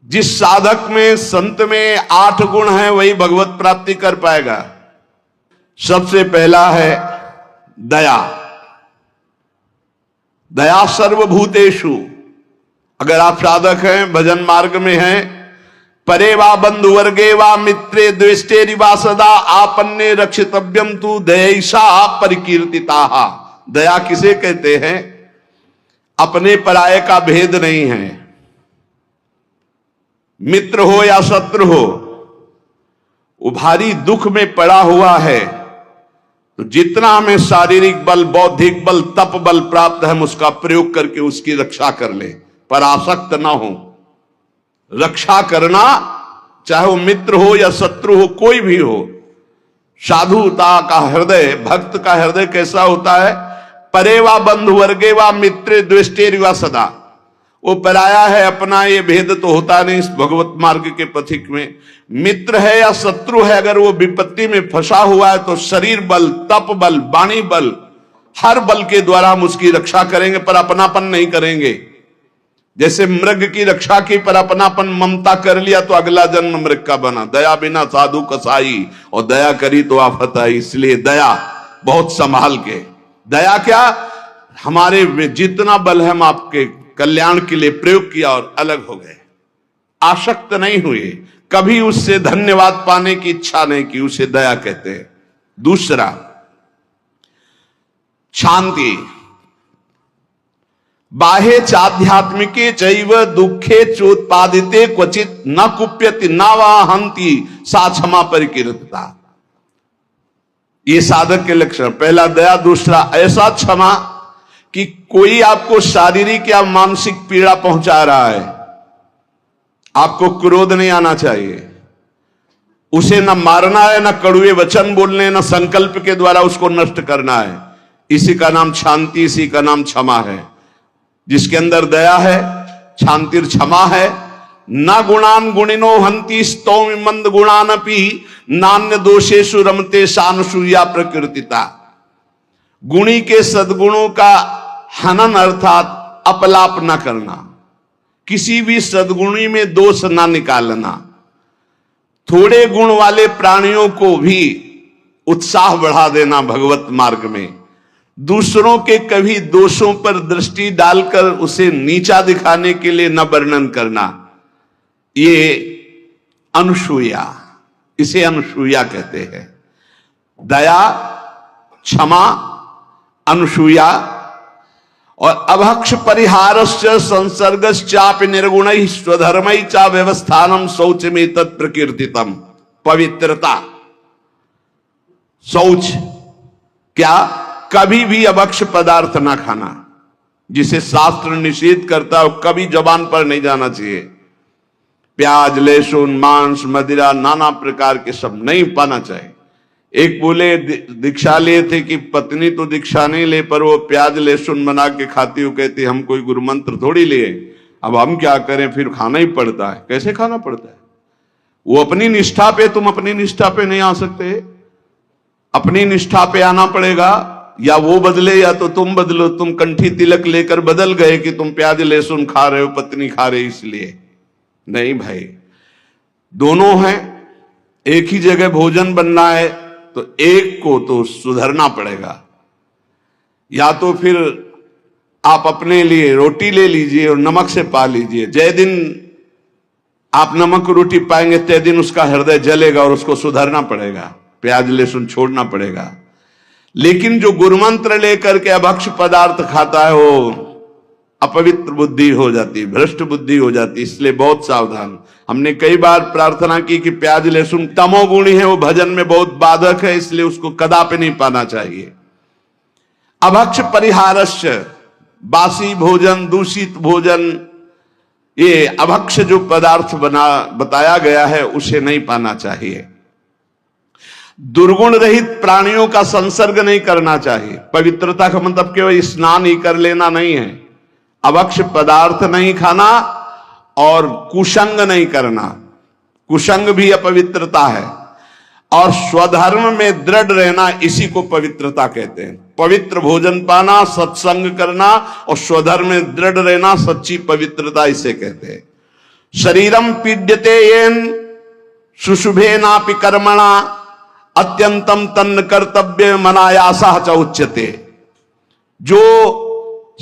जिस साधक में संत में 8 गुण हैं वही भगवत प्राप्ति कर पाएगा। सबसे पहला है दया। दया सर्वभूतेषु। अगर आप साधक हैं, भजन मार्ग में हैं, परे वा बंधु वर्गे वा मित्रे द्वेष्टे वा सदा आपन्ने रक्षितव्यम तु दयैषा परिकीर्तिताः। दया किसे कहते हैं? अपने पराये का भेद नहीं है। मित्र हो या शत्रु हो, वो भारी दुख में पड़ा हुआ है तो जितना हमें शारीरिक बल, बौद्धिक बल, तप बल प्राप्त है, हम उसका प्रयोग करके उसकी रक्षा कर ले, पर आसक्त ना हो। रक्षा करना, चाहे वो मित्र हो या शत्रु हो, कोई भी हो। साधुता का हृदय, भक्त का हृदय कैसा होता है? परे वा बंधु वर्गे वा मित्रे द्वेष्टे वा सदा। वो पराया है, अपना ये भेद तो होता नहीं इस भगवत मार्ग के पथिक में। मित्र है या शत्रु है, अगर वो विपत्ति में फंसा हुआ है तो शरीर बल, तप बल, वाणी बल, हर बल के द्वारा हम उसकी रक्षा करेंगे, पर अपनापन नहीं करेंगे। जैसे मृग की रक्षा की पर अपनापन ममता कर लिया तो अगला जन्म मृग का बना। दया बिना साधु कसाई, और दया करी तो आफत आई। इसलिए दया बहुत संभाल के। दया क्या? हमारे जितना बल है हम आपके कल्याण के लिए प्रयोग किया और अलग हो गए। आसक्त नहीं हुए, कभी उससे धन्यवाद पाने की इच्छा नहीं की, उसे दया कहते हैं। दूसरा, शांति। बाह्य चाध्यात्मिके चैव दुखे चोत्पादिते क्वचित न कुप्यति न वा हंति सा क्षमा परिकीर्तिता। ये साधक के लक्षण। पहला दया, दूसरा ऐसा क्षमा कि कोई आपको शारीरिक या मानसिक पीड़ा पहुंचा रहा है, आपको क्रोध नहीं आना चाहिए। उसे न मारना है, न कड़वे वचन बोलने, न संकल्प के द्वारा उसको नष्ट करना है। इसी का नाम शांति, इसी का नाम क्षमा है। जिसके अंदर दया है, शांति क्षमा है। न गुणान गुणिनो हंति स्तौमि मंद गुणानपि नान्य दोषेषु रमते सानुसूया प्रकृतिता। गुणी के सद्गुणों का हनन अर्थात अपलाप न करना, किसी भी सद्गुणी में दोष ना निकालना। थोड़े गुण वाले प्राणियों को भी उत्साह बढ़ा देना भगवत मार्ग में। दूसरों के कभी दोषों पर दृष्टि डालकर उसे नीचा दिखाने के लिए न वर्णन करना, ये अनुसूया, इसे अनुसूया कहते हैं। दया, क्षमा, अनुसूया और अभक्ष परिहारस्य संसर्गश्चापि निर्गुणैः स्वधर्मैः च व्यवस्थानम शौचमे तत्प्रकीर्तितम। पवित्रता, शौच क्या? कभी भी अभक्ष पदार्थ ना खाना, जिसे शास्त्र निषेध करता है, कभी जबान पर नहीं जाना चाहिए। प्याज, लहसुन, मांस, मदिरा, नाना प्रकार के सब नहीं पाना चाहिए। एक बोले दीक्षा लिए थे कि पत्नी तो दीक्षा नहीं ले, पर वो प्याज लहसुन बना के खाती हो। कहती हम कोई गुरु मंत्र थोड़ी लिए, अब हम क्या करें, फिर खाना ही पड़ता है। कैसे खाना पड़ता है? वो अपनी निष्ठा पे, तुम अपनी निष्ठा पे नहीं आ सकते। अपनी निष्ठा पे आना पड़ेगा, या वो बदले या तो तुम बदलो। तुम कंठी तिलक लेकर बदल गए कि तुम प्याज लहसुन खा रहे हो, पत्नी खा रही इसलिए नहीं भाई। दोनों हैं, एक ही जगह भोजन बनना है तो एक को तो सुधरना पड़ेगा। या तो फिर आप अपने लिए रोटी ले लीजिए और नमक से पा लीजिए। जय दिन आप नमक रोटी पाएंगे तय दिन उसका हृदय जलेगा और उसको सुधरना पड़ेगा, प्याज लहसुन छोड़ना पड़ेगा। लेकिन जो गुरुमंत्र लेकर के अभक्ष पदार्थ खाता है वो अपवित्र बुद्धि हो जाती, भ्रष्ट बुद्धि हो जाती। इसलिए बहुत सावधान। हमने कई बार प्रार्थना की कि प्याज लहसुन तमोगुणी है, वो भजन में बहुत बाधक है, इसलिए उसको कदापि नहीं पाना चाहिए। अभक्ष परिहारस्य, बासी भोजन, दूषित भोजन, ये अभक्ष जो पदार्थ बताया गया है उसे नहीं पाना चाहिए। दुर्गुण रहित प्राणियों का संसर्ग नहीं करना चाहिए। पवित्रता का मतलब केवल स्नान ही कर लेना नहीं है। अभक्ष पदार्थ नहीं खाना और कुसंग नहीं करना। कुसंग भी अपवित्रता है। और स्वधर्म में दृढ़ रहना, इसी को पवित्रता कहते हैं। पवित्र भोजन पाना, सत्संग करना और स्वधर्म में दृढ़ रहना, सच्ची पवित्रता इसे कहते हैं। शरीरम पीड्यते येन शुशुभे नापि कर्मणा अत्यंतम तन्न कर्तव्य मनायासा च उच्यते। जो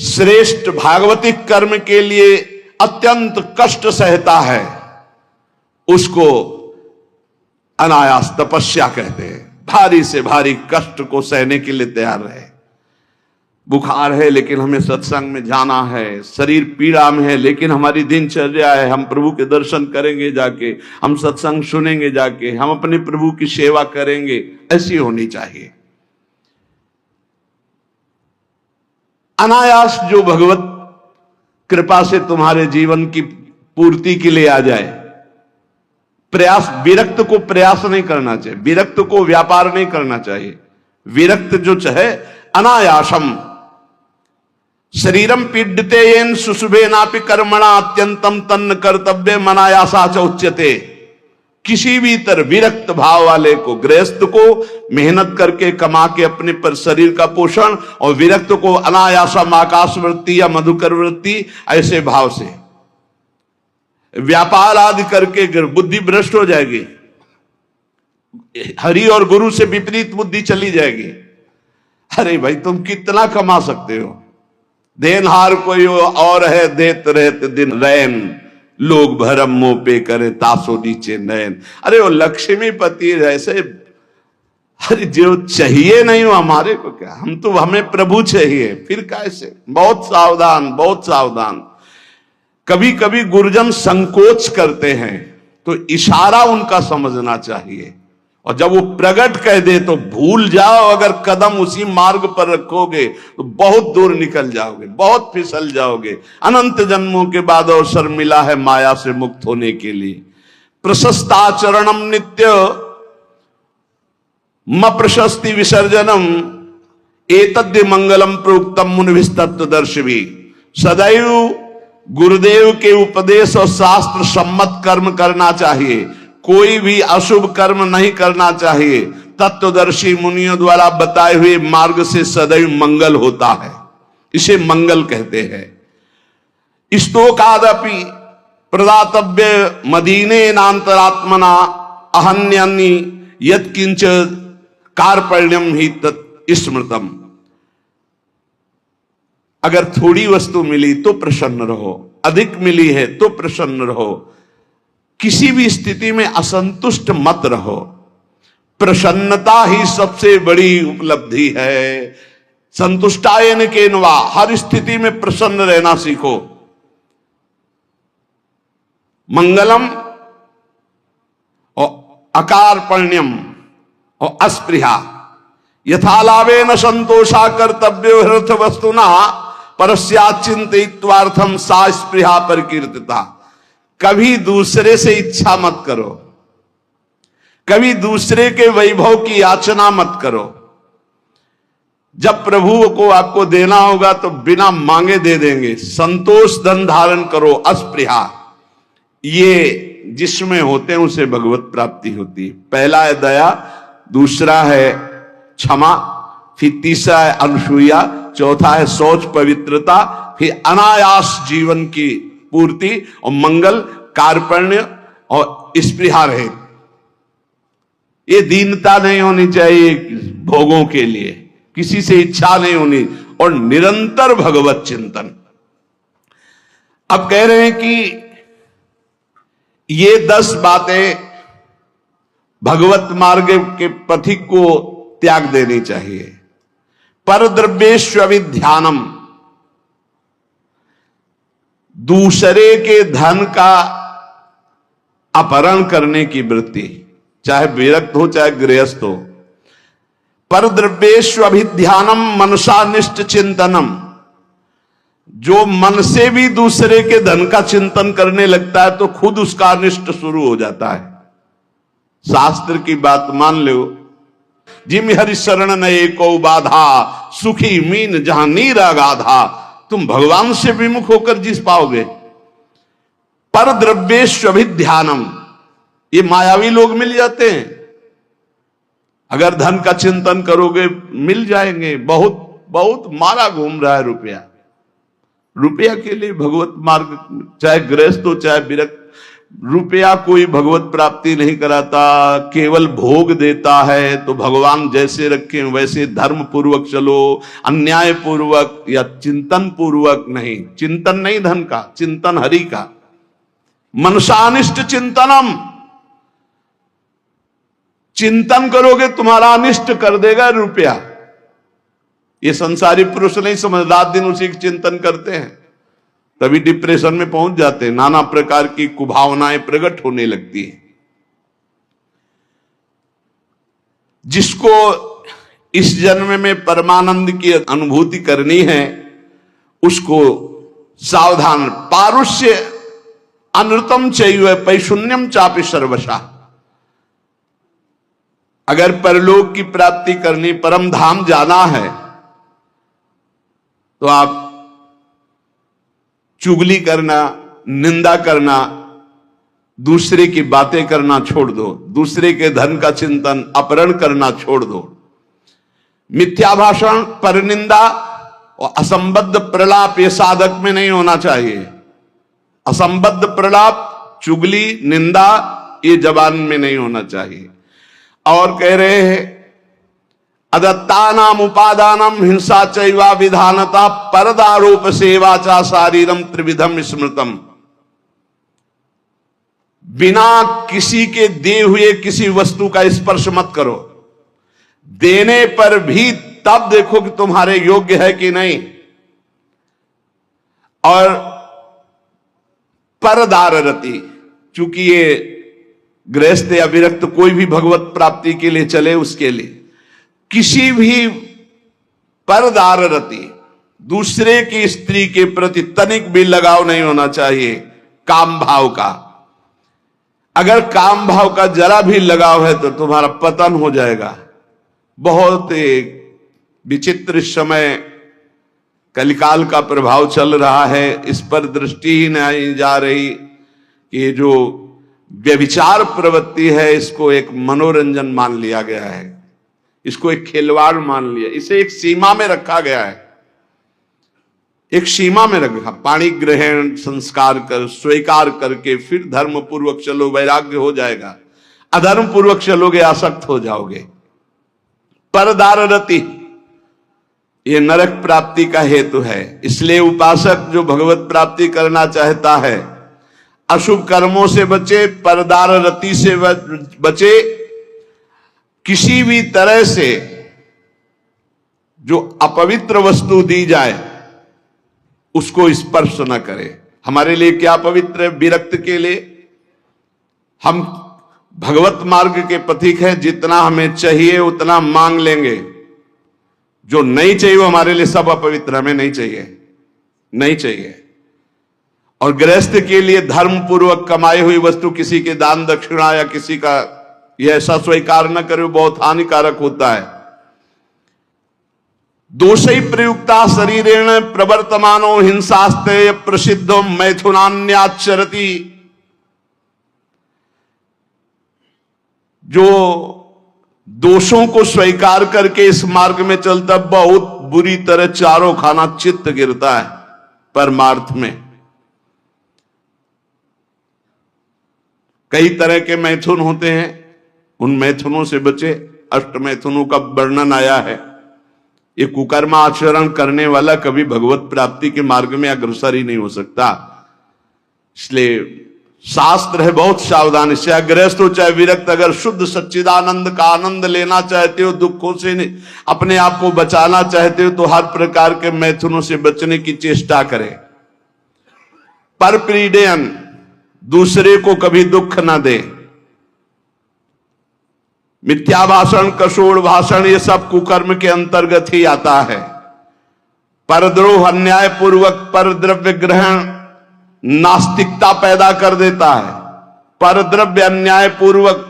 श्रेष्ठ भागवतिक कर्म के लिए अत्यंत कष्ट सहता है उसको अनायास तपस्या कहते हैं। भारी से भारी कष्ट को सहने के लिए तैयार रहे। बुखार है लेकिन हमें सत्संग में जाना है, शरीर पीड़ा में है लेकिन हमारी दिनचर्या है, हम प्रभु के दर्शन करेंगे जाके, हम सत्संग सुनेंगे जाके, हम अपने प्रभु की सेवा करेंगे, ऐसी होनी चाहिए। अनायास जो भगवत कृपा से तुम्हारे जीवन की पूर्ति के लिए आ जाए। प्रयास, विरक्त को प्रयास नहीं करना चाहिए, विरक्त को व्यापार नहीं करना चाहिए। विरक्त जो चाहे अनायासम शरीरम पीड्यते येन शुशुभे नापि कर्मणा अत्यंतम तन्न कर्तव्य मनायासा च उच्यते। किसी भी तरह विरक्त भाव वाले को, गृहस्थ को मेहनत करके कमा के अपने पर शरीर का पोषण, और विरक्त को अनायासम आकाश वृत्ति या मधुकर वृत्ति, ऐसे भाव से व्यापार आदि करके बुद्धि भ्रष्ट हो जाएगी, हरि और गुरु से विपरीत बुद्धि चली जाएगी। अरे भाई तुम कितना कमा सकते हो, देनहार कोई और है देत रहते दिन रैन, लोग भरम मुंह पे करे तासो नीचे नयन। अरे वो लक्ष्मीपति जैसे, अरे जो चाहिए नहीं हो हमारे को क्या, हम तो हमें प्रभु चाहिए, फिर कैसे। बहुत सावधान, बहुत सावधान। कभी कभी गुरुजन संकोच करते हैं तो इशारा उनका समझना चाहिए, और जब वो प्रकट कह दे तो भूल जाओ। अगर कदम उसी मार्ग पर रखोगे तो बहुत दूर निकल जाओगे, बहुत फिसल जाओगे। अनंत जन्मों के बाद अवसर मिला है माया से मुक्त होने के लिए। प्रशस्ताचरणम नित्य म प्रशस्ति विसर्जनम एतद्य मंगलम प्रोक्तम मुनिभिस्तत्वदर्शिभी। सदैव गुरुदेव के उपदेश और शास्त्र सम्मत कर्म करना चाहिए, कोई भी अशुभ कर्म नहीं करना चाहिए। तत्वदर्शी मुनियों द्वारा बताए हुए मार्ग से सदैव मंगल होता है, इसे मंगल कहते हैं। स्तोकादपि प्रदातव्य मदीने नांतरात्मना अहन्यानि यत्किंच कार्पण्यम ही तत् स्मृतम। अगर थोड़ी वस्तु मिली तो प्रसन्न रहो, अधिक मिली है तो प्रसन्न रहो, किसी भी स्थिति में असंतुष्ट मत रहो। प्रसन्नता ही सबसे बड़ी उपलब्धि है। संतुष्टायन केनवा, हर स्थिति में प्रसन्न रहना सीखो। मंगलम और अकारपण्यम और अस्पृहा यथालाभे न संतोषा कर्तव्यो हृथ वस्तुना परस्याचिंतयित्वार्थम सा स्पृहा परिकीर्तिता। कभी दूसरे से इच्छा मत करो, कभी दूसरे के वैभव की याचना मत करो। जब प्रभु को आपको देना होगा तो बिना मांगे दे देंगे। संतोष धन धारण करो, अस्पृहा। ये जिसमें होते हैं उसे भगवत प्राप्ति होती है। पहला है दया, दूसरा है क्षमा, फिर तीसरा है अनुसूया, चौथा है शौच पवित्रता, फिर अनायास जीवन की पूर्ति, और मंगल कार्पण्य और स्पृहा रहे। ये दीनता नहीं होनी चाहिए भोगों के लिए, किसी से इच्छा नहीं होनी, और निरंतर भगवत चिंतन। अब कह रहे हैं कि ये 10 बातें भगवत मार्ग के पथिक को त्याग देनी चाहिए। पर द्रव्येष्वभिध्यानम, दूसरे के धन का अपहरण करने की वृत्ति, चाहे विरक्त हो चाहे गृहस्थ हो। पर द्रव्येष्वभिध्यानम मनसानिष्ट चिंतनम, जो मन से भी दूसरे के धन का चिंतन करने लगता है तो खुद उसका अनिष्ट शुरू हो जाता है। शास्त्र की बात मान लो, जिम हरि शरण न एको बाधा, सुखी मीन जहां नीर अगाधा। तुम भगवान से विमुख होकर जिस पाओगे। पर द्रव्येष्वभिध्यानम, ये मायावी लोग मिल जाते हैं। अगर धन का चिंतन करोगे मिल जाएंगे। बहुत बहुत मारा घूम रहा है रुपया, रुपया के लिए भगवत मार्ग, चाहे गृहस्थ हो चाहे विरक्त। रुपया कोई भगवत प्राप्ति नहीं कराता, केवल भोग देता है। तो भगवान जैसे रखे वैसे धर्म पूर्वक चलो, अन्याय पूर्वक या चिंतन पूर्वक नहीं। चिंतन नहीं धन का, चिंतन हरि का। मनसानिष्ट चिंतनम, चिंतन करोगे तुम्हारा अनिष्ट कर देगा रुपया। ये संसारी पुरुष नहीं समझ, रात दिन उसी के चिंतन करते हैं, तभी डिप्रेशन में पहुंच जाते हैं, नाना प्रकार की कुभावनाएं प्रकट होने लगती है। जिसको इस जन्म में परमानंद की अनुभूति करनी है उसको सावधान। पारुष्य अनृतम चैव पैशून्यम चापि सर्वशा। अगर परलोक की प्राप्ति करनी, परम धाम जाना है, तो आप चुगली करना, निंदा करना, दूसरे की बातें करना छोड़ दो, दूसरे के धन का चिंतन, अपहरण करना छोड़ दो। मिथ्या भाषण, परनिंदा और असंबद्ध प्रलाप ये साधक में नहीं होना चाहिए। असंबद्ध प्रलाप, चुगली, निंदा ये जबान में नहीं होना चाहिए। और कह रहे हैं अदत्तानाम उपादानम हिंसा चैवा विधानता परदारोप सेवा चा शारीरम त्रिविधम स्मृतम। बिना किसी के दिए हुए किसी वस्तु का स्पर्श मत करो। देने पर भी तब देखो कि तुम्हारे योग्य है कि नहीं। और परदाररति, चूंकि ये गृहस्थ या विरक्त कोई भी भगवत प्राप्ति के लिए चले, उसके लिए किसी भी परदाररति, दूसरे की स्त्री के प्रति तनिक भी लगाव नहीं होना चाहिए काम भाव का। अगर काम भाव का जरा भी लगाव है तो तुम्हारा पतन हो जाएगा। बहुत विचित्र समय कलिकाल का प्रभाव चल रहा है, इस पर दृष्टि ही नहीं जा रही कि जो व्यभिचार प्रवृत्ति है इसको एक मनोरंजन मान लिया गया है, इसको एक खिलवाड़ मान लिया, इसे एक सीमा में रखा गया है, एक सीमा में रखा। पाणी ग्रहण संस्कार कर स्वीकार करके फिर धर्म पूर्वक चलो, वैराग्य हो जाएगा। अधर्म पूर्वक चलोगे आसक्त हो जाओगे। परदाररति ये नरक प्राप्ति का हेतु है। इसलिए उपासक जो भगवत प्राप्ति करना चाहता है अशुभ कर्मों से बचे, परदाररति से बचे, किसी भी तरह से जो अपवित्र वस्तु दी जाए उसको स्पर्श न करे। हमारे लिए क्या पवित्र है? विरक्त के लिए हम भगवत मार्ग के पथिक हैं, जितना हमें चाहिए उतना मांग लेंगे, जो नहीं चाहिए वो हमारे लिए सब अपवित्र, हमें नहीं चाहिए, नहीं चाहिए। और गृहस्थ के लिए धर्म पूर्वक कमाई हुई वस्तु किसी के दान दक्षिणा या किसी का यह ऐसा स्वीकार न करे, बहुत हानिकारक होता है। दोषई प्रयुक्ता शरीरेण प्रवर्तमानो हिंसास्ते प्रसिद्धो मैथुनान्याचरति। जो दोषों को स्वीकार करके इस मार्ग में चलता, बहुत बुरी तरह चारों खाना चित्त गिरता है परमार्थ में। कई तरह के मैथुन होते हैं, उन मैथुनों से बचे। अष्ट मैथुनों का वर्णन आया है। ये कुकर्म आचरण करने वाला कभी भगवत प्राप्ति के मार्ग में अग्रसर ही नहीं हो सकता। इसलिए शास्त्र है बहुत सावधान से। गृहस्थ हो चाहे विरक्त, अगर शुद्ध सच्चिदानंद का आनंद लेना चाहते हो, दुखों से अपने आप को बचाना चाहते हो, तो हर प्रकार के मैथुनों से बचने की चेष्टा करें। पर पीड़यन, दूसरे को कभी दुख ना दे। मिथ्या भाषण, कशोर भाषण, ये सब कुकर्म के अंतर्गत ही आता है। परद्रोह, अन्याय पूर्वक परद्रव्य ग्रहण नास्तिकता पैदा कर देता है। परद्रव्य अन्याय पूर्वक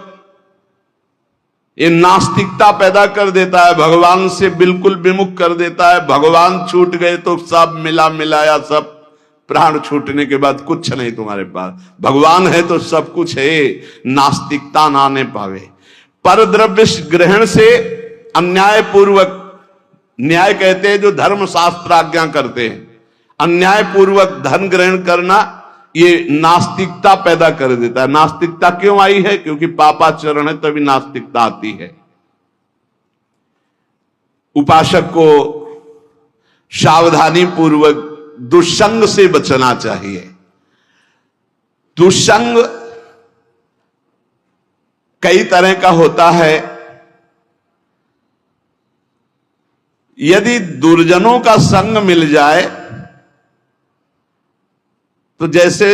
ये नास्तिकता पैदा कर देता है, भगवान से बिल्कुल विमुख कर देता है। भगवान छूट गए तो सब मिला मिलाया, सब प्राण छूटने के बाद कुछ नहीं तुम्हारे पास। भगवान है तो सब कुछ है, नास्तिकता ना आने पावे। परद्रव्य ग्रहण से अन्याय पूर्वक, न्याय कहते हैं जो धर्म शास्त्र आज्ञा करते हैं, अन्याय पूर्वक धन ग्रहण करना, ये नास्तिकता पैदा कर देता है। नास्तिकता क्यों आई है? क्योंकि पापाचरण है, तभी नास्तिकता आती है। उपासक को सावधानी पूर्वक दुष्संग से बचना चाहिए। दुष्संग कई तरह का होता है। यदि दुर्जनों का संग मिल जाए तो जैसे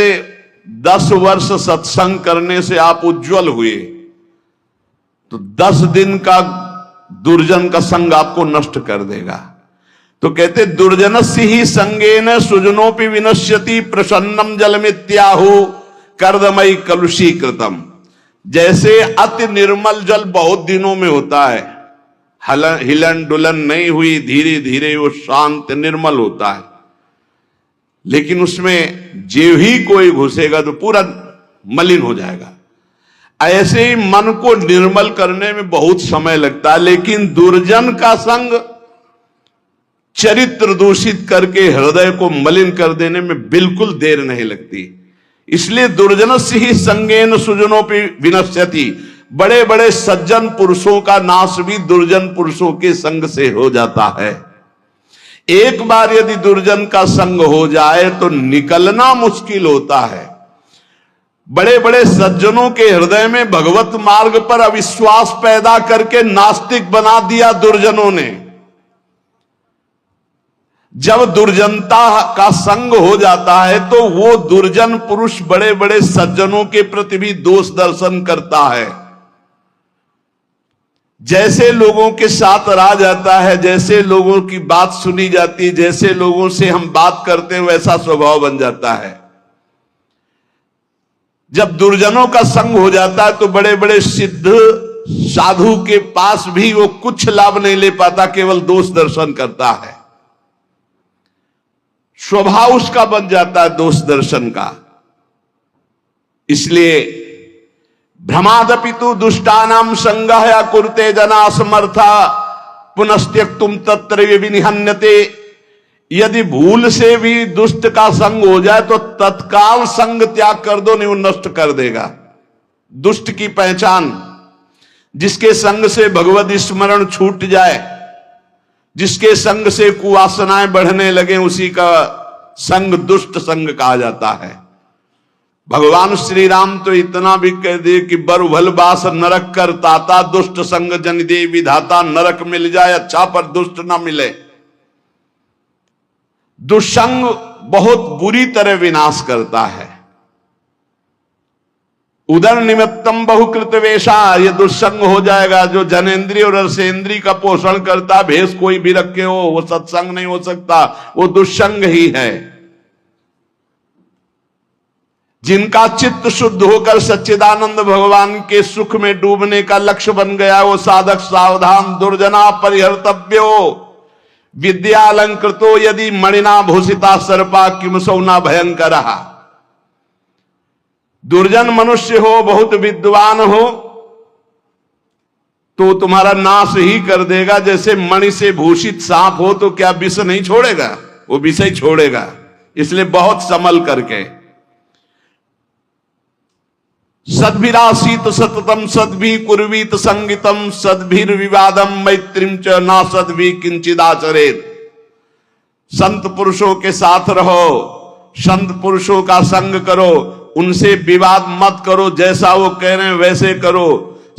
10 वर्ष सत्संग करने से आप उज्जवल हुए, तो 10 दिन का दुर्जन का संग आपको नष्ट कर देगा। तो कहते दुर्जनस्य ही संगेन सुजनोपि विनश्यति प्रसन्नम जलमित्याहु कर्दमयी कलुषीकृतम। जैसे अति निर्मल जल बहुत दिनों में होता है, हिलन डुलन नहीं हुई, धीरे धीरे वो शांत निर्मल होता है, लेकिन उसमें जो ही कोई घुसेगा तो पूरा मलिन हो जाएगा। ऐसे ही मन को निर्मल करने में बहुत समय लगता है, लेकिन दुर्जन का संग चरित्र दूषित करके हृदय को मलिन कर देने में बिल्कुल देर नहीं लगती। इसलिए दुर्जनस्य ही संगेन सुजनोपि विनश्यति। बड़े बड़े सज्जन पुरुषों का नाश भी दुर्जन पुरुषों के संग से हो जाता है। एक बार यदि दुर्जन का संग हो जाए तो निकलना मुश्किल होता है। बड़े बड़े सज्जनों के हृदय में भगवत मार्ग पर अविश्वास पैदा करके नास्तिक बना दिया दुर्जनों ने। जब दुर्जनता का संग हो जाता है तो वो दुर्जन पुरुष बड़े बड़े सज्जनों के प्रति भी दोष दर्शन करता है। जैसे लोगों के साथ रहा जाता है, जैसे लोगों की बात सुनी जाती है, जैसे लोगों से हम बात करते हैं, वैसा स्वभाव बन जाता है। जब दुर्जनों का संग हो जाता है तो बड़े बड़े सिद्ध साधु के पास भी वो कुछ लाभ नहीं ले पाता, केवल दोष दर्शन करता है। स्वभाव उसका बन जाता है दोष दर्शन का। इसलिए भ्रमादपि तु दुष्टानाम संगः या कुरुते जना समर्था पुनस्त्यक्तुम तत्र विनिहन्यते। यदि भूल से भी दुष्ट का संग हो जाए तो तत्काल संग त्याग कर दो, नहीं वो नष्ट कर देगा। दुष्ट की पहचान, जिसके संग से भगवत स्मरण छूट जाए, जिसके संग से कुवासनाएं बढ़ने लगे, उसी का संग दुष्ट संग कहा जाता है। भगवान श्री राम तो इतना भी कह दिए कि बर भलबास नरक कर ताता, दुष्ट संग जन दे विधाता। नरक मिल जाए अच्छा, पर दुष्ट ना मिले। दुष्संग बहुत बुरी तरह विनाश करता है। उदर निमित्तम बहुकृत वेशा, ये दुष्संग हो जाएगा। जो जनेन्द्रिय और रसेंद्रिय का पोषण करता, भेष कोई भी रखे हो, वो सत्संग नहीं हो सकता, वो दुष्संग ही है। जिनका चित्त शुद्ध होकर सच्चिदानंद भगवान के सुख में डूबने का लक्ष्य बन गया, वो साधक सावधान। दुर्जना परिहर्तव्यो विद्यालंकृतो यदि मणिना भूषिता सर्पा किम सौना भयंकर। दुर्जन मनुष्य हो, बहुत विद्वान हो, तो तुम्हारा नाश ही कर देगा। जैसे मणि से भूषित सांप हो तो क्या विष नहीं छोड़ेगा? वो विष ही छोड़ेगा। इसलिए बहुत संभल करके। सद्भिरासीत सततम सद्भि कुर्वीत संगितम सद्भिर विवादम मैत्रीम च ना सद्भि किंचिदाचरेत। संत पुरुषों के साथ रहो, संत पुरुषों का संग करो, उनसे विवाद मत करो, जैसा वो कह रहे हैं वैसे करो।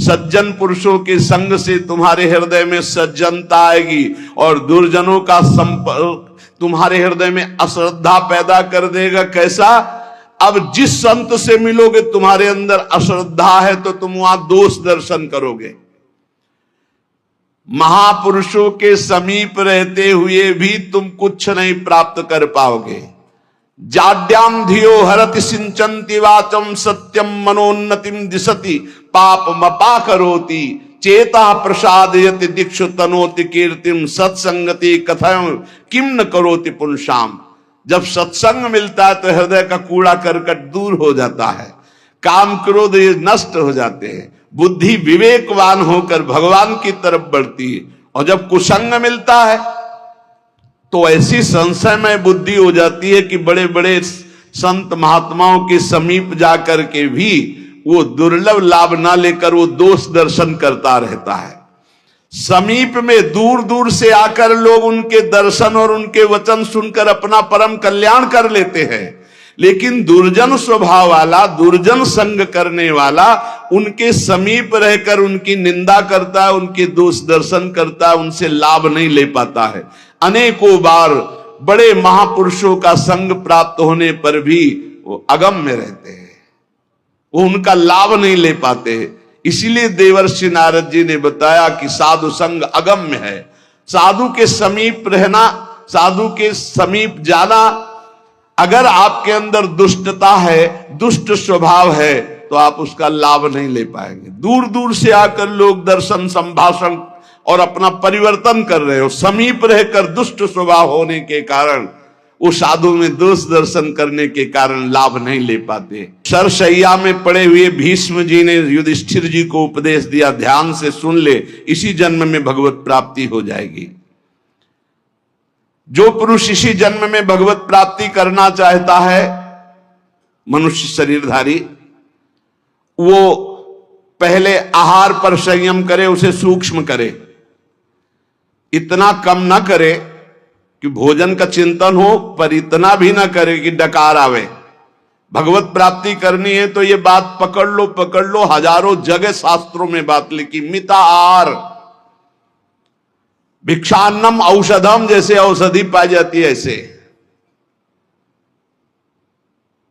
सज्जन पुरुषों के संग से तुम्हारे हृदय में सज्जनता आएगी, और दुर्जनों का संपर्क तुम्हारे हृदय में अश्रद्धा पैदा कर देगा। कैसा? अब जिस संत से मिलोगे तुम्हारे अंदर अश्रद्धा है तो तुम वहां दोष दर्शन करोगे। महापुरुषों के समीप रहते हुए भी तुम कुछ नहीं प्राप्त कर पाओगे। जाड्याम धियो हरति सिंचन्ति वाचम सत्यम मनोन्नतिम दिशति पापमपा करोति चेता प्रसादयति दीक्षु तनोति कीर्तिम सत्संगति कथम किम न करोति पुंसाम। जब सत्संग मिलता है तो हृदय का कूड़ा करकट दूर हो जाता है, काम क्रोध ये नष्ट हो जाते हैं, बुद्धि विवेकवान होकर भगवान की तरफ बढ़ती है। और जब कुसंग मिलता है तो ऐसी संशयमय बुद्धि हो जाती है कि बड़े बड़े संत महात्माओं के समीप जाकर के भी वो दुर्लभ लाभ ना लेकर वो दोष दर्शन करता रहता है। समीप में दूर दूर से आकर लोग उनके दर्शन और उनके वचन सुनकर अपना परम कल्याण कर लेते हैं, लेकिन दुर्जन स्वभाव वाला, दुर्जन संग करने वाला उनके समीप रहकर उनकी निंदा करता है, उनके दोष दर्शन करता है, उनसे लाभ नहीं ले पाता है। अनेकों बार बड़े महापुरुषों का संग प्राप्त होने पर भी वो अगम में रहते हैं, वो उनका लाभ नहीं ले पाते। इसीलिए देवर्षि नारद जी ने बताया कि साधु संग अगम्य है। साधु के समीप रहना, साधु के समीप जाना, अगर आपके अंदर दुष्टता है, दुष्ट स्वभाव है, तो आप उसका लाभ नहीं ले पाएंगे। दूर दूर से आकर लोग दर्शन संभाषण और अपना परिवर्तन कर रहे हो, समीप रहकर दुष्ट स्वभाव होने के कारण, वो साधु में दोष दर्शन करने के कारण लाभ नहीं ले पाते। सरसैया में पड़े हुए भीष्म जी ने युधिष्ठिर जी को उपदेश दिया, ध्यान से सुन ले, इसी जन्म में भगवत प्राप्ति हो जाएगी। जो पुरुष इसी जन्म में भगवत प्राप्ति करना चाहता है, मनुष्य शरीरधारी, वो पहले आहार पर संयम करे, उसे सूक्ष्म करे, इतना कम ना करे कि भोजन का चिंतन हो, पर इतना भी ना करे कि डकार आवे। भगवत प्राप्ति करनी है तो ये बात पकड़ लो, हजारों जगह शास्त्रों में बात लिखी, मिता आहार, भिक्षान्नम औषधम, जैसे औषधि पाई जाती है ऐसे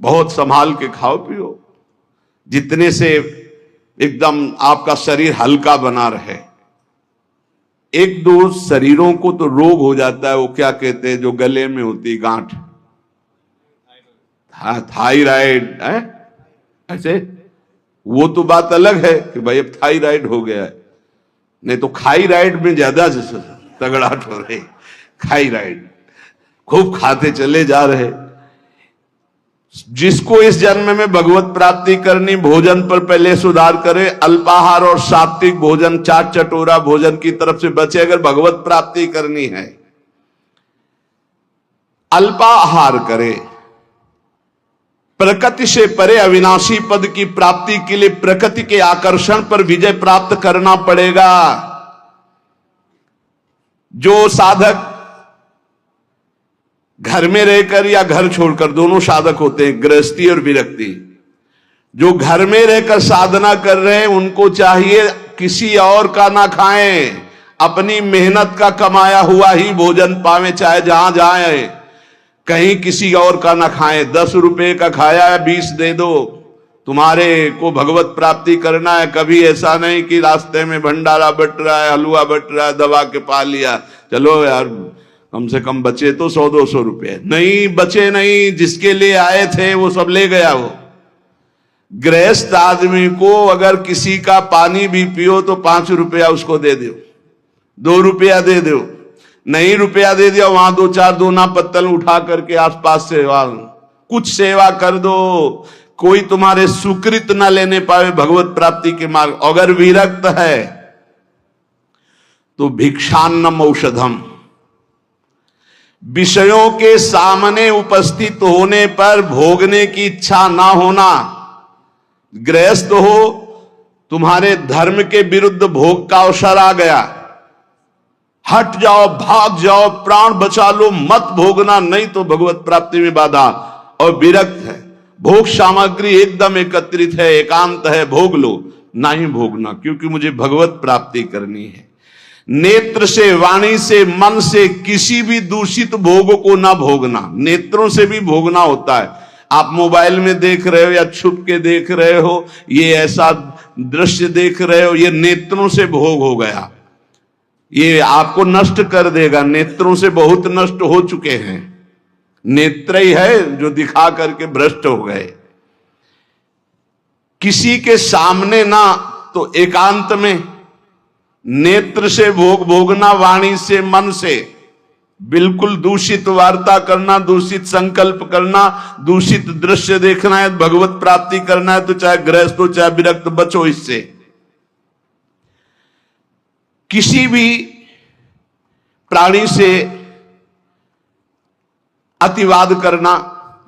बहुत संभाल के खाओ पियो, जितने से एकदम आपका शरीर हल्का बना रहे। एक दो शरीरों को तो रोग हो जाता है, वो क्या कहते हैं जो गले में होती गांठ, थायराइड है ऐसे, वो तो बात अलग है कि भाई अब थायराइड हो गया है, नहीं तो खाईराइड में ज्यादा तगड़ाट हो रही, खाईराइड खूब खाते चले जा रहे। जिसको इस जन्म में भगवत प्राप्ति करनी, भोजन पर पहले सुधार करे, अल्पाहार और सात्विक भोजन, चाट चटोरा भोजन की तरफ से बचे अगर भगवत प्राप्ति करनी है। अल्पाहार करे, प्रकृति से परे अविनाशी पद की प्राप्ति के लिए प्रकृति के आकर्षण पर विजय प्राप्त करना पड़ेगा। जो साधक घर में रहकर या घर छोड़कर, दोनों साधक होते हैं, गृहस्थी और विरक्ति, जो घर में रहकर साधना कर रहे हैं उनको चाहिए किसी और का ना खाएं, अपनी मेहनत का कमाया हुआ ही भोजन पावे, चाहे जहां जाए, कहीं किसी और का ना खाएं। 10 रुपए का खाया है, 20 दे दो, तुम्हारे को भगवत प्राप्ति करना है। कभी ऐसा नहीं कि रास्ते में भंडारा बट रहा है, हलवा बट रहा है, दबा के पा लिया, चलो यार कम से कम बचे तो 100-200 रुपए, नहीं बचे नहीं, जिसके लिए आए थे वो सब ले गया। वो गृहस्थ आदमी को अगर किसी का पानी भी पियो तो 5 रुपया उसको दे दो, 2 रुपया दे दो, नहीं रुपया दे दिया, वहां 2-4 दोना पत्तल उठा करके आसपास से कुछ सेवा कर दो। कोई तुम्हारे सुकृत ना लेने पावे भगवत प्राप्ति के मार्ग। अगर विरक्त है तो भिक्षान्नम औषधम, विषयों के सामने उपस्थित होने पर भोगने की इच्छा ना होना। गृहस्थ हो, तुम्हारे धर्म के विरुद्ध भोग का अवसर आ गया, हट जाओ, भाग जाओ, प्राण बचा लो, मत भोगना, नहीं तो भगवत प्राप्ति में बाधा। और विरक्त है, भोग सामग्री एकदम एकत्रित है, एकांत है, भोग लो, नहीं भोगना, क्योंकि मुझे भगवत प्राप्ति करनी है। नेत्र से, वाणी से, मन से किसी भी दूषित भोग को ना भोगना। नेत्रों से भी भोगना होता है, आप मोबाइल में देख रहे हो या छुप के देख रहे हो, ये ऐसा दृश्य देख रहे हो, ये नेत्रों से भोग हो गया, ये आपको नष्ट कर देगा। नेत्रों से बहुत नष्ट हो चुके हैं, नेत्र ही है जो दिखा करके भ्रष्ट हो गए। किसी के सामने ना तो एकांत में, नेत्र से भोग भोगना, वाणी से, मन से, बिल्कुल दूषित वार्ता करना, दूषित संकल्प करना, दूषित दृश्य देखना है, भगवत प्राप्ति करना है तो चाहे गृहस्थ हो चाहे विरक्त, बचो इससे। किसी भी प्राणी से अतिवाद करना,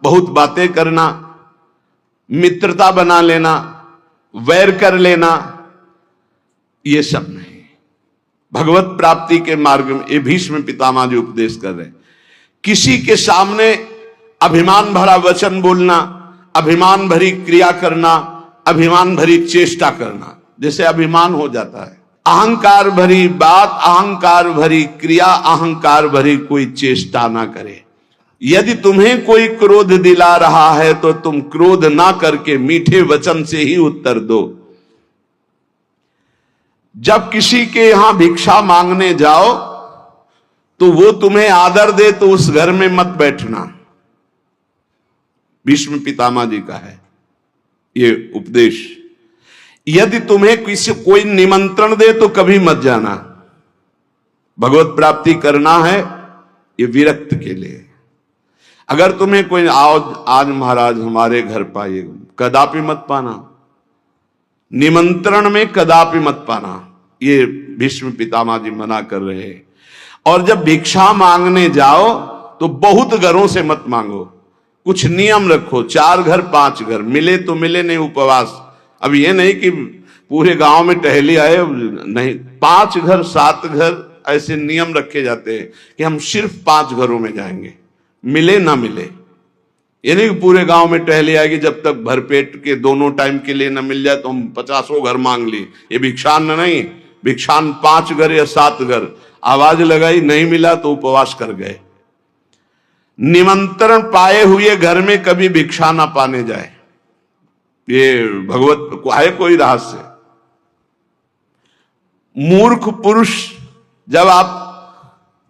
बहुत बातें करना, मित्रता बना लेना, वैर कर लेना, ये सब नहीं। भगवत प्राप्ति के मार्ग में ये भीष्म पितामह जी उपदेश कर रहे हैं। किसी के सामने अभिमान भरा वचन बोलना, अभिमान भरी क्रिया करना, अभिमान भरी चेष्टा करना, जैसे अभिमान हो जाता है। अहंकार भरी बात, अहंकार भरी क्रिया, अहंकार भरी कोई चेष्टा ना करे। यदि तुम्हें कोई क्रोध दिला रहा है तो तुम क्रोध ना करके मीठे वचन से ही उत्तर दो। जब किसी के यहां भिक्षा मांगने जाओ तो वो तुम्हें आदर दे तो उस घर में मत बैठना। भीष्म पितामह जी का है ये उपदेश। यदि तुम्हें किसी कोई निमंत्रण दे तो कभी मत जाना। भगवत प्राप्ति करना है ये विरक्त के लिए। अगर तुम्हें कोई आओ आज महाराज हमारे घर पाइए, कदापि मत पाना। निमंत्रण में कदापि मत पाना, ये भीष्म पितामह जी मना कर रहे हैं। और जब भिक्षा मांगने जाओ तो बहुत घरों से मत मांगो, कुछ नियम रखो। 4 घर 5 घर, मिले तो मिले, नहीं उपवास। अब ये नहीं कि पूरे गांव में टहली आए, नहीं, 5 घर 7 घर ऐसे नियम रखे जाते हैं कि हम सिर्फ 5 घरों में जाएंगे, मिले ना मिले। ये नहीं कि पूरे गांव में टहली आएगी, जब तक भरपेट के दोनों टाइम के लिए न मिल जाए तो हम 50 घर मांग ली। ये भिक्षान नहीं, भिक्षान 5 घर या 7 घर। आवाज लगाई, नहीं मिला तो उपवास कर गए। निमंत्रण पाए हुए घर में कभी भिक्षा ना पाने जाए, ये भगवत को है कोई रहस्य। मूर्ख पुरुष जब आप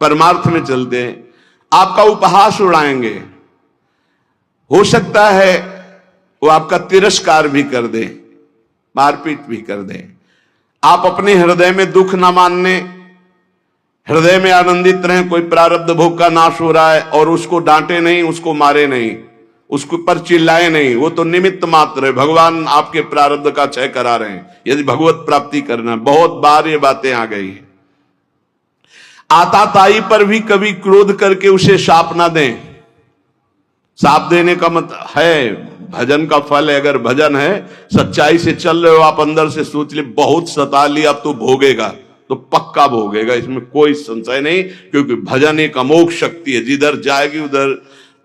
परमार्थ में चलते हैं, आपका उपहास उड़ाएंगे। हो सकता है वो आपका तिरस्कार भी कर दे, मारपीट भी कर दे। आप अपने हृदय में दुख ना मानने, हृदय में आनंदित रहें। कोई प्रारब्ध भोग का नाश हो रहा है और उसको डांटे नहीं, उसको मारे नहीं, उसके पर चिल्लाए नहीं, वो तो निमित्त मात्र है। भगवान आपके प्रारब्ध का क्षय करा रहे हैं। यदि भगवत प्राप्ति करना, बहुत बार ये बातें आ गई है। आताताई पर भी कभी क्रोध करके उसे शाप ना दें। शाप देने का मतलब है भजन का फल है। अगर भजन है, सच्चाई से चल रहे हो आप, अंदर से सोच ले बहुत सता लिया अब तो भोगेगा, तो पक्का भोगेगा, इसमें कोई संशय नहीं। क्योंकि भजन एक अमोघ शक्ति है, जिधर जाएगी उधर।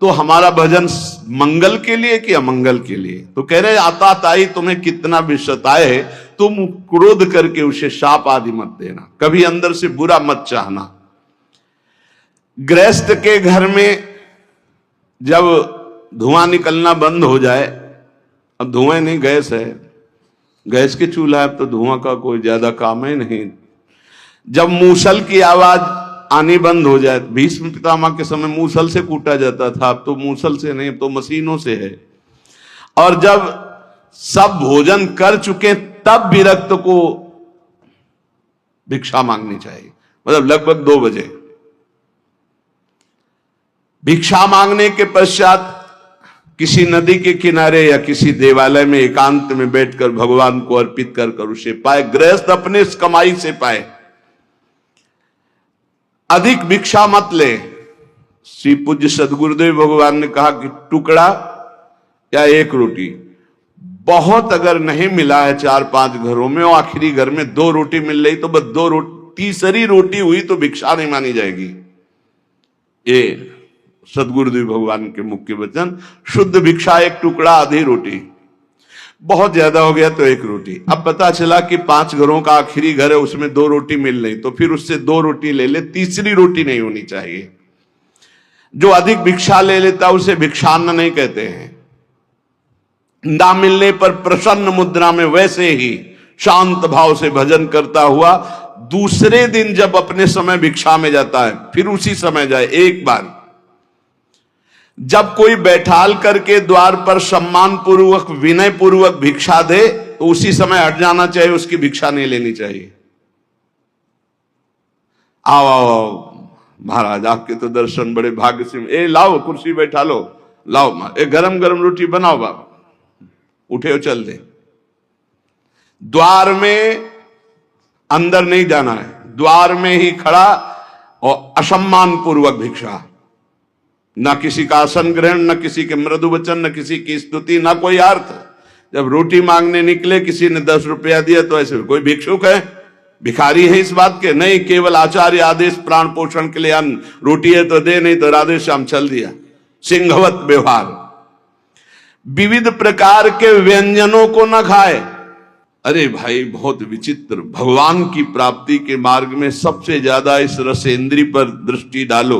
तो हमारा भजन मंगल के लिए कि अमंगल के लिए? तो कह रहे आताताई तुम्हें कितना भी सताए, तुम क्रोध करके उसे शाप आदि मत देना, कभी अंदर से बुरा मत चाहना। गृहस्थ के घर में जब धुआं निकलना बंद हो जाए, अब धुआं नहीं, गैस है, गैस के चूल्हा है, तो धुआं का कोई ज्यादा काम है नहीं। जब मूसल की आवाज आनी बंद हो जाए, भीष्म पितामह के समय मूसल से कूटा जाता था, अब तो मूसल से नहीं, अब तो मशीनों से है। और जब सब भोजन कर चुके तब विरक्त को भिक्षा मांगनी चाहिए, मतलब लगभग 2 बजे। भिक्षा मांगने के पश्चात किसी नदी के किनारे या किसी देवालय में एकांत में बैठकर भगवान को अर्पित कर उसे पाए। गृहस्थ अपने कमाई से पाए, अधिक भिक्षा मत ले। श्री पूज्य सदगुरुदेव भगवान ने कहा कि टुकड़ा या 1 रोटी, बहुत अगर नहीं मिला है 4-5 घरों में और आखिरी घर में 2 रोटी मिल रही तो बस 2 रोटी, तीसरी रोटी हुई तो भिक्षा नहीं मानी जाएगी। ये सदगुरुदेव भगवान के मुख्य वचन। शुद्ध भिक्षा 1 टुकड़ा, आधी रोटी। बहुत ज्यादा हो गया तो 1 रोटी। अब पता चला कि 5 घरों का आखिरी घर है, उसमें 2 रोटी मिल रही, तो फिर उससे 2 रोटी ले ले, तीसरी रोटी नहीं होनी चाहिए। जो अधिक भिक्षा ले लेता उसे भिक्षान्न नहीं कहते हैं। ना मिलने पर प्रसन्न मुद्रा में वैसे ही शांत भाव से भजन करता हुआ दूसरे दिन जब अपने समय भिक्षा में जाता है, फिर उसी समय जाए। एक बार जब कोई बैठाल करके द्वार पर सम्मान पूर्वक विनय पूर्वक भिक्षा दे तो उसी समय हट जाना चाहिए, उसकी भिक्षा नहीं लेनी चाहिए। आओ आओ आओ महाराज, आपके तो दर्शन बड़े भाग्य से। ए लाओ कुर्सी बैठा लो, लाओ एक गरम गरम रोटी बनाओ बाबा, उठे हो चल दे। द्वार में अंदर नहीं जाना है, द्वार में ही खड़ा और असम्मान पूर्वक भिक्षा। न किसी का आसन ग्रहण, न किसी के मृदु वचन, न किसी की स्तुति, न कोई अर्थ। जब रोटी मांगने निकले, किसी ने 10 रुपया दिया तो ऐसे कोई भिक्षुक है, भिखारी है इस बात के? नहीं, केवल आचार्य आदेश, प्राण पोषण के लिए अन्न, रोटी है तो दे, नहीं तो राधे श्याम चल दिया। सिंहवत व्यवहार। विविध प्रकार के व्यंजनों को न खाए। अरे भाई, बहुत विचित्र। भगवान की प्राप्ति के मार्ग में सबसे ज्यादा इस रसेंद्री पर दृष्टि डालो।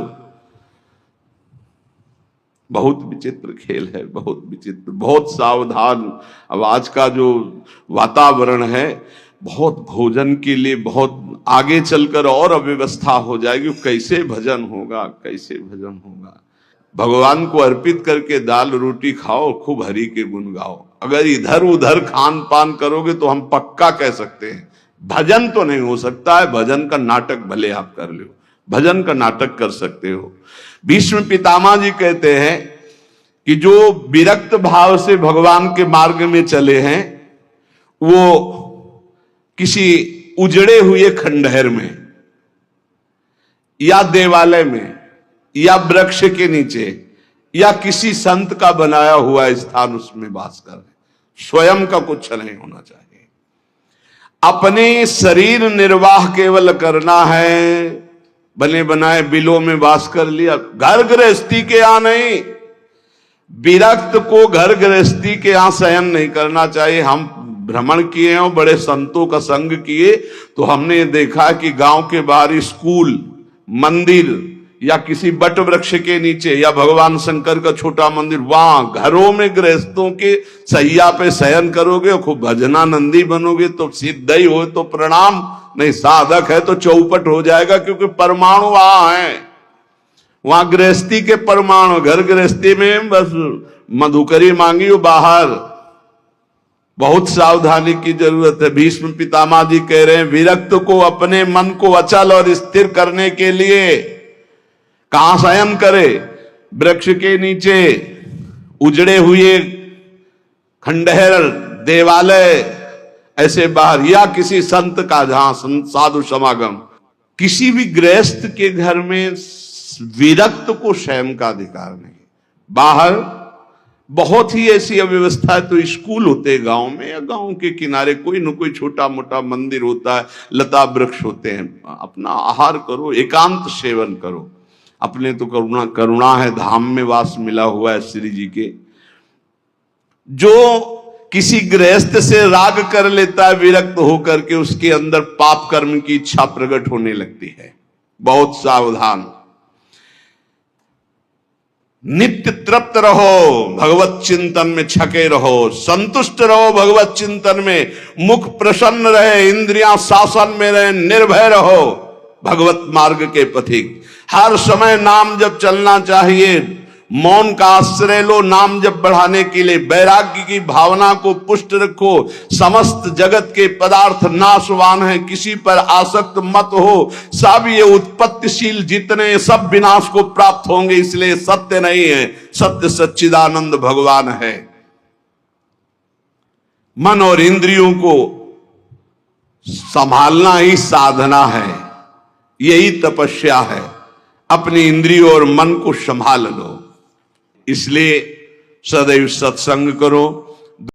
बहुत विचित्र खेल है, बहुत विचित्र, बहुत सावधान। अब आज का जो वातावरण है, बहुत भोजन के लिए बहुत आगे चलकर और अव्यवस्था हो जाएगी। कैसे भजन होगा, कैसे भजन होगा? भगवान को अर्पित करके दाल रोटी खाओ, खूब हरि के गुण गाओ। अगर इधर उधर खान पान करोगे तो हम पक्का कह सकते हैं भजन तो नहीं हो सकता है। भजन का नाटक भले आप कर लो, भजन का नाटक कर सकते हो। भीष्म पितामह जी कहते हैं कि जो विरक्त भाव से भगवान के मार्ग में चले हैं, वो किसी उजड़े हुए खंडहर में या देवालय में या वृक्ष के नीचे या किसी संत का बनाया हुआ स्थान, उसमें वास कर रहे। स्वयं का कुछ नहीं होना चाहिए। अपने शरीर निर्वाह केवल करना है। बने बनाए बिलों में वास कर लिया, घर गृहस्थी के यहां नहीं। विरक्त को घर गृहस्थी के यहां शयन नहीं करना चाहिए। हम भ्रमण किए और बड़े संतों का संग किए तो हमने देखा कि गांव के बाहर स्कूल, मंदिर या किसी बट वृक्ष के नीचे या भगवान शंकर का छोटा मंदिर, वहां घरों में गृहस्थों के सैया पे शयन करोगे और खूब भजनानंदी बनोगे तो सिद्ध ही हो तो प्रणाम, नहीं साधक है तो चौपट हो जाएगा। क्योंकि परमाणु वहां है, वहां गृहस्थी के परमाणु। घर गृहस्थी में बस मधुकरी मांगी हो बाहर। बहुत सावधानी की जरूरत है। भीष्म पितामह जी कह रहे हैं, विरक्त को अपने मन को अचल और स्थिर करने के लिए कहां शयन करे? वृक्ष के नीचे, उजड़े हुए खंडहर, देवालय, ऐसे बाहर, या किसी संत का जहां साधु समागम। किसी भी गृहस्थ के घर में विरक्त को शयन का अधिकार नहीं। बाहर बहुत ही ऐसी अव्यवस्था है तो स्कूल होते गांव में या गांव के किनारे कोई न कोई छोटा मोटा मंदिर होता है, लता वृक्ष होते हैं। अपना आहार करो, एकांत सेवन करो। अपने तो करुणा है, धाम में वास मिला हुआ है श्री जी के। जो किसी गृहस्थ से राग कर लेता है विरक्त होकर के, उसके अंदर पाप कर्म की इच्छा प्रकट होने लगती है। बहुत सावधान। नित्य तृप्त रहो, भगवत चिंतन में छके रहो, संतुष्ट रहो भगवत चिंतन में, मुख प्रसन्न रहे, इंद्रियां शासन में रहे, निर्भय रहो भगवत मार्ग के पथिक। हर समय नाम जप चलना चाहिए। मौन का आश्रय लो नाम जप बढ़ाने के लिए। वैराग्य की भावना को पुष्ट रखो। समस्त जगत के पदार्थ नाशवान है, किसी पर आसक्त मत हो। सब ये उत्पत्तिशील जितने सब विनाश को प्राप्त होंगे, इसलिए सत्य नहीं है। सत्य सच्चिदानंद भगवान है। मन और इंद्रियों को संभालना ही साधना है, यही तपस्या है। अपनी इंद्रियों और मन को संभाल लो। इसलिए सदैव सत्संग करो,